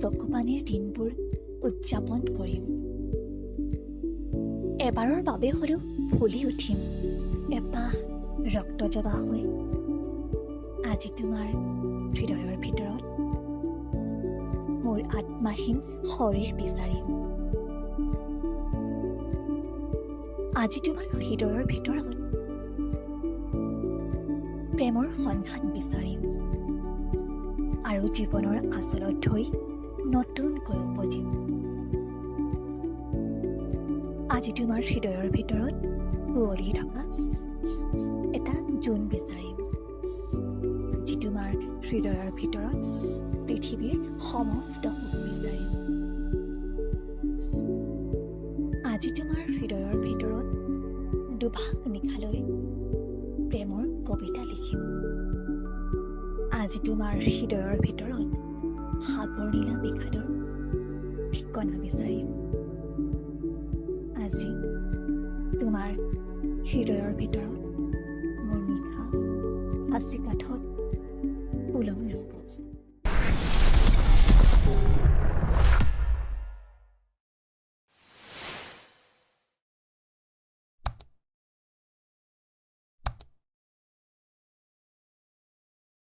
চকুপানীৰ দিনবোৰ উদযাপন কৰিম। এবাৰৰ বাবে হ'লেও ফুলি উঠিম এপাহ ৰক্তজবা হৈ। আজি তোমাৰ হৃদয়ৰ ভিতৰত মোৰ আত্মাহীন শৰীৰ বিচাৰিম। আজি তোমাৰ হৃদয়ৰ ভিতৰত প্ৰেমৰ সন্ধান বিচাৰিম আৰু জীৱনৰ আচলত ধৰি নতুনকৈ উপজিম। আজি তোমাৰ হৃদয়ৰ ভিতৰত কুঁৱলী থকা এটা জোন বিচাৰিম, যি তোমাৰ হৃদয়ৰ ভিতৰত পৃথিৱীৰ সমস্ত সুখ বিচাৰিম। আজি তোমাৰ হৃদয়ৰ ভিতৰত দুভাগ নিশালৈ প্ৰেমৰ কবিতা লিখিম। আজি তোমাৰ হৃদয়ৰ ভিতৰত সাগৰ নীলা বিষাদৰ ঠিকনা বিচাৰিম। আজি তোমাৰ হৃদয়ৰ ভিতৰত মোৰ নিশা সাঁচি কাঠত ওলমি ৰ'ব।